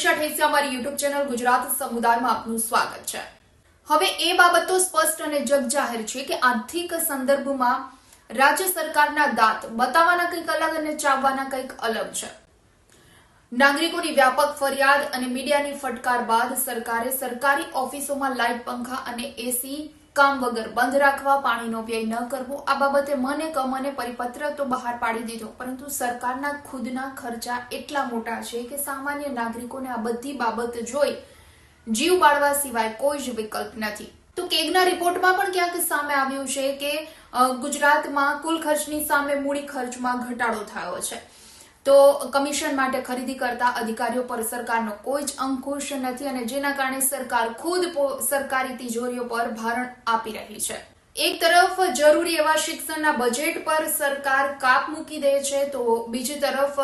સમીક્ષા ઠેસિયા અમારી YouTube channel Gujarat સમુદાયમાં આપનું સ્વાગત છે। હવે એ બાબત તો સ્પષ્ટ અને જગજાહેર છે કે આર્થિક સંદર્ભમાં રાજ્ય સરકારના દાંત બતાવવાના કંઈક અલગ અને ચાવવાના કંઈક અલગ છે। નાગરિકોની વ્યાપક ફરિયાદ અને મીડિયાની ફટકાર બાદ સરકારે સરકારી ઓફિસોમાં લાઇટ, પંખા અને એસી કામ વગર બંધ રાખવા, પાણીનો વ્યય ન કરવો, આ બાબતે મને કમને પરિપત્ર તો બહાર પાડી દીધો, પરંતુ સરકારના ખુદના ખર્ચા એટલા મોટા છે કે સામાન્ય નાગરિકોને આ બધી બાબત જોઈ જીવ બાળવા સિવાય કોઈ જ વિકલ્પ નથી। તો કેગના રિપોર્ટમાં પણ ક્યાંક સામે આવ્યું છે કે ગુજરાતમાં કુલ ખર્ચની સામે મૂડી ખર્ચમાં ઘટાડો થયો છે। તો કમિશન માટે ખરીદી કરતા અધિકારીઓ પર સરકારનો કોઈ જ અંકુશ નથી અને જેના કારણે સરકાર ખુદ સરકારી તિજોરીઓ પર ભારણ આપી રહી છે। એક તરફ જરૂરી એવા શિક્ષણના બજેટ પર સરકાર કાપ મૂકી દે છે, તો બીજી તરફ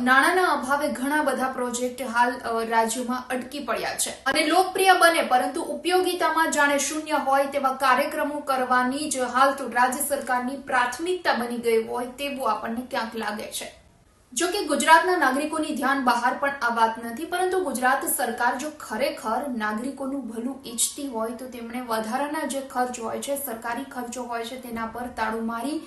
નાણાંના અભાવે ઘણા બધા પ્રોજેક્ટ હાલ રાજ્યમાં અટકી પડ્યા છે અને લોકપ્રિય બને પરંતુ ઉપયોગિતામાં જાણે શૂન્ય હોય તેવા કાર્યક્રમો કરવાની જ હાલ તો રાજ્ય સરકારની પ્રાથમિકતા બની ગઈ હોય તેવું આપણને ક્યાંક લાગે છે। જો કે ગુજરાતના નાગરિકોની ધ્યાન બહાર પણ આ વાત નથી, પરંતુ ગુજરાત સરકાર જો ખરેખર નાગરિકોનું ભલું ઈચ્છતી હોય તો તેમણે વધારાના જે ખર્ચ હોય છે, સરકારી ખર્ચો હોય છે, તેના પર તાળું મારી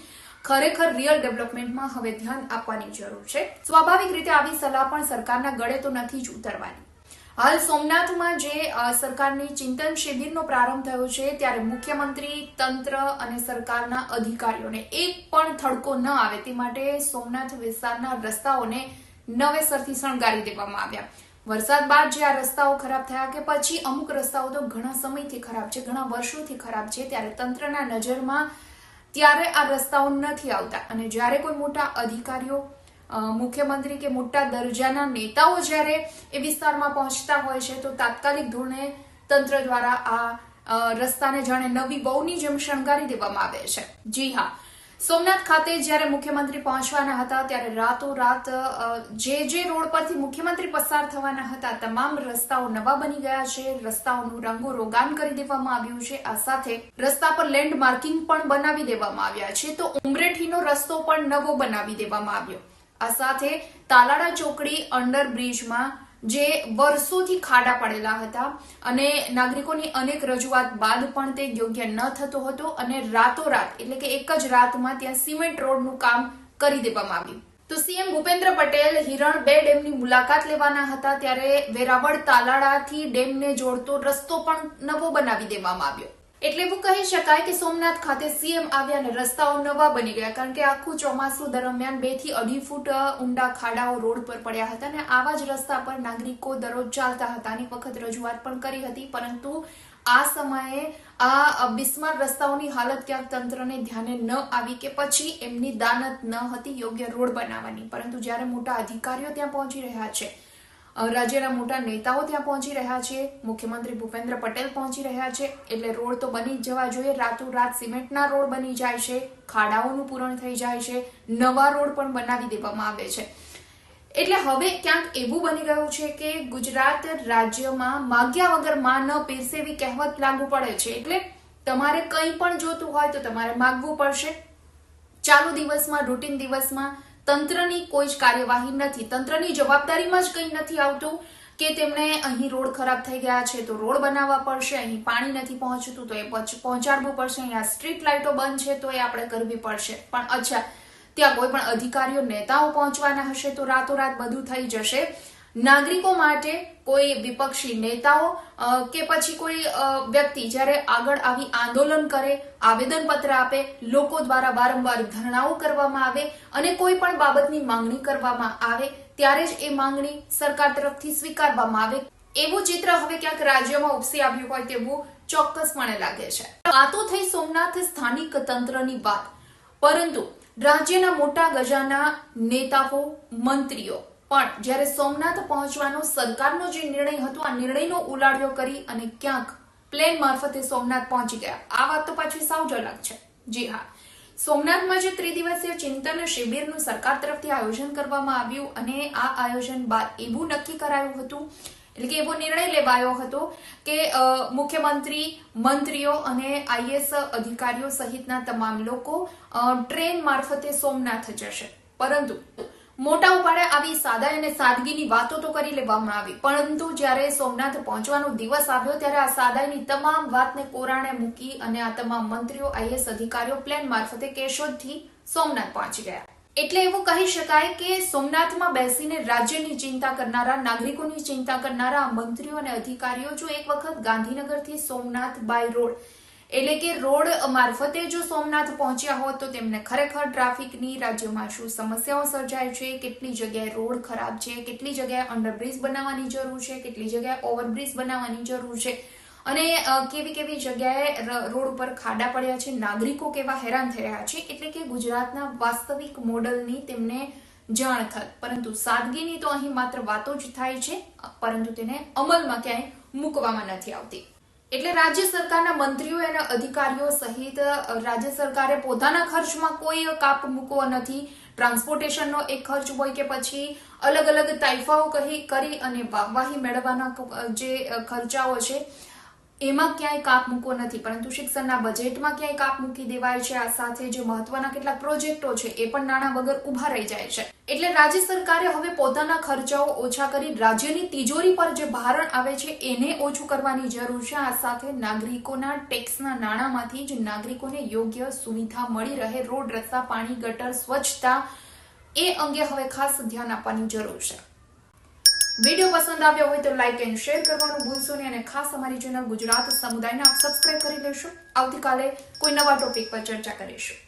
ખરેખર રિયલ ડેવલપમેન્ટમાં હવે ધ્યાન આપવાની જરૂર છે। સ્વાભાવિક રીતે આવી સલાહ પણ સરકારના ગળે તો નથી જ ઉતરવાની। હાલ સોમનાથમાં જે સરકારની ચિંતન શિબિરનો પ્રારંભ થયો છે ત્યારે મુખ્યમંત્રી, તંત્ર અને સરકારના અધિકારીઓને એક પણ થડકો ન આવે તે માટે સોમનાથ વિસ્તારના રસ્તાઓને નવેસરથી શણગારી દેવામાં આવ્યા। વરસાદ બાદ જે આ રસ્તાઓ ખરાબ થયા કે પછી અમુક રસ્તાઓ તો ઘણા સમયથી ખરાબ છે, ઘણા વર્ષોથી ખરાબ છે, ત્યારે તંત્રના નજરમાં ત્યારે આ રસ્તાઓ નથી આવતા અને જ્યારે કોઈ મોટા અધિકારીઓ, મુખ્યમંત્રી કે મોટા દરજાના નેતાઓ જ્યારે એ વિસ્તારમાં પહોંચતા હોય છે તો તાત્કાલિક ધોરણે તંત્ર દ્વારા આ રસ્તાને જાણે નવી વહુની જેમ શણગારી દેવામાં આવે છે। જી હા, સોમનાથ ખાતે જ્યારે મુખ્યમંત્રી પહોંચવાના હતા ત્યારે રાતોરાત જે રોડ પરથી મુખ્યમંત્રી પસાર થવાના હતા તમામ રસ્તાઓ નવા બની ગયા છે, રસ્તાઓનું રંગોરોગાન કરી દેવામાં આવ્યું છે। આ સાથે રસ્તા પર લેન્ડ માર્કિંગ પણ બનાવી દેવામાં આવ્યા છે, તો ઉમરેઠીનો રસ્તો પણ નવો બનાવી દેવામાં આવ્યો। આ સાથે તાલાડા ચોકડી અંડરબ્રિજમાં જે વર્ષોથી ખાડા પડેલા હતા અને નાગરિકોની અનેક રજૂઆત બાદ પણ તે યોગ્ય ન થતો હતો અને રાતોરાત એટલે કે એક જ રાતમાં ત્યાં સિમેન્ટ રોડનું કામ કરી દેવામાં આવ્યું। તો સીએમ ભૂપેન્દ્ર પટેલ હિરણ 2 ડેમની મુલાકાત લેવાના હતા ત્યારે વેરાવળ તાલાડાથી ડેમને જોડતો રસ્તો પણ નવો બનાવી દેવામાં આવ્યો। એટલે એવું કહી શકાય કે સોમનાથ ખાતે સીએમ આવ્યા અને રસ્તાઓ નવા બની ગયા, કારણ કે આખું ચોમાસું દરમિયાન 2 થી 2.5 ફૂટ ઊંડા ખાડાઓ રોડ પર પડ્યા હતા અને આવા જ રસ્તા પર નાગરિકો દરરોજ ચાલતા હતા। અનેક વખત રજૂઆત પણ કરી હતી, પરંતુ આ સમયે આ બિસ્માર રસ્તાઓની હાલત ક્યાંક તંત્રને ધ્યાને ન આવી કે પછી એમની દાનત ન હતી યોગ્ય રોડ બનાવવાની, પરંતુ જ્યારે મોટા અધિકારીઓ ત્યાં પહોંચી રહ્યા છે, રાજ્યના મોટા નેતાઓ ત્યાં પહોંચી રહ્યા છે, મુખ્યમંત્રી ભૂપેન્દ્ર પટેલ પહોંચી રહ્યા છે, એટલે રોડ તો બની જ જવા જોઈએ। રાતોરાત સિમેન્ટના રોડ બની જાય છે, ખાડાઓનું પૂરણ થઈ જાય છે, નવા રોડ પણ બનાવી દેવામાં આવે છે। એટલે હવે ક્યાંક એવું બની ગયું છે કે ગુજરાત રાજ્યમાં માગ્યા વગર માં ન પીરસે એવી કહેવત લાગુ પડે છે। એટલે તમારે કંઈ પણ જોતું હોય તો તમારે માગવું પડશે। ચાલુ દિવસમાં, રૂટીન દિવસમાં તંત્રની કોઈ જ કાર્યવાહી નથી, તંત્રની જવાબદારીમાં જ કંઈ નથી આવતું કે તેમણે અહીં રોડ ખરાબ થઈ ગયા છે તો રોડ બનાવવા પડશે, અહીં પાણી નથી પહોંચતું તો એ પહોંચાડવું પડશે, અહીંયા સ્ટ્રીટ લાઇટો બંધ છે તો એ આપણે કરવી પડશે। પણ અચ્છા, ત્યાં કોઈ પણ અધિકારીઓ, નેતાઓ પહોંચવાના હશે તો રાતોરાત બધું થઈ જશે। નાગરિકો માટે કોઈ વિપક્ષી નેતાઓ કે પછી કોઈ વ્યક્તિ જ્યારે આગળ આવી આંદોલન કરે, આવેદનપત્ર આપે, લોકો દ્વારા વારંવાર ધરણાઓ કરવામાં આવે અને કોઈ પણ બાબતની માંગણી કરવામાં આવે ત્યારે જ એ માંગણી સરકાર તરફથી સ્વીકારવામાં આવે, એવું ચિત્ર હવે ક્યાંક રાજ્યમાં ઉપસી આવ્યું હોય તેવું ચોક્કસપણે લાગે છે। આ તો થઈ સોમનાથ સ્થાનિક તંત્રની વાત, પરંતુ રાજ્યના મોટા ગજાના નેતાઓ, મંત્રીઓ પણ જ્યારે સોમનાથ પહોંચવાનો સરકારનો જે નિર્ણય હતો આ નિર્ણયનો ઉલાળ્યો કરી અને ક્યાંક પ્લેન મારફતે સોમનાથ પહોંચી ગયા। આ વાત તો પાછી સાવ જ અલગ છે। જી હા, સોમનાથમાં જે 3 દિવસીય ચિંતન શિબિરનું સરકાર તરફથી આયોજન કરવામાં આવ્યું અને આ આયોજન બાદ એવું નક્કી કરાયું હતું, એટલે કે એવો નિર્ણય લેવાયો હતો કે મુખ્યમંત્રી, મંત્રીઓ અને આઈએએસ અધિકારીઓ સહિતના તમામ લોકો ટ્રેન મારફતે સોમનાથ જશે, પરંતુ મોટા ઉપાડે આવી સાદાઈ અને સાદગીની વાતો તો કરી લેવામાં આવી, પરંતુ જ્યારે સોમનાથ પહોંચવાનો દિવસ આવ્યો ત્યારે આ સાદાઈની તમામ વાતને કોરાણે મૂકી અને આ તમામ મંત્રીઓ, આઈએએસ અધિકારીઓ પ્લેન મારફતે કેશોદથી સોમનાથ પહોંચી ગયા. એટલે એવું કહી શકાય કે સોમનાથમાં બેસીને રાજ્યની ચિંતા કરનારા, નાગરિકોની ચિંતા કરનારા મંત્રીઓ અને અધિકારીઓ જો એક વખત ગાંધીનગરથી સોમનાથ બાય રોડ એટલે કે રોડ મારફતે જો સોમનાથ પહોંચ્યા હોત તો તેમને ખરેખર ટ્રાફિકની રાજ્યમાં શું સમસ્યાઓ સર્જાય છે, કેટલી જગ્યાએ રોડ ખરાબ છે, કેટલી જગ્યાએ અંડરબ્રિજ બનાવવાની જરૂર છે, કેટલી જગ્યાએ ઓવરબ્રિજ બનાવવાની જરૂર છે અને કેવી જગ્યાએ રોડ ઉપર ખાડા પડ્યા છે, નાગરિકો કેવા હેરાન થઈ રહ્યા છે. એટલે કે ગુજરાતના વાસ્તવિક મોડલની તેમને જાણ થત, પરંતુ સાદગીની તો અહીં માત્ર વાતો જ થાય છે, પરંતુ તેને અમલમાં ક્યાંય મૂકવામાં નથી આવતી. એટલે રાજ્ય સરકારના મંત્રીઓ અને અધિકારીઓ સહિત રાજ્ય સરકારે પોતાના ખર્ચમાં કોઈ કાપ મૂકવો નથી. ટ્રાન્સપોર્ટેશનનો એક ખર્ચ હોય કે પછી અલગ અલગ તાઇફાઓ કરી અને વાહવાહી મેળવવાના જે ખર્ચાઓ છે એમાં ક્યાંય કાપ મૂકવો નથી, પરંતુ શિક્ષણના બજેટમાં ક્યાંય કાપ મૂકી દેવાય છે. આ સાથે જે મહત્વના કેટલાક પ્રોજેક્ટો છે એ પણ નાણાં વગર ઉભા રહી જાય છે. એટલે રાજ્ય સરકારે હવે પોતાના ખર્ચાઓ ઓછા કરી રાજ્યની તિજોરી પર જે ભારણ આવે છે એને ઓછું કરવાની જરૂર છે. આ સાથે નાગરિકોના ટેક્સના નાણાંમાંથી જ નાગરિકોને યોગ્ય સુવિધા મળી રહે, રોડ, રસ્તા, પાણી, ગટર, સ્વચ્છતા એ અંગે હવે ખાસ ધ્યાન આપવાની જરૂર છે. વિડીયો પસંદ આવ્યો હોય તો લાઇક એન્ડ શેર કરવાનું ભૂલશો નહીં અને ખાસ અમારી ચેનલ ગુજરાત સમુદાયને આપ સબસ્ક્રાઇબ કરી લેશો. આવતીકાલે કોઈ નવા ટોપિક પર ચર્ચા કરીશું.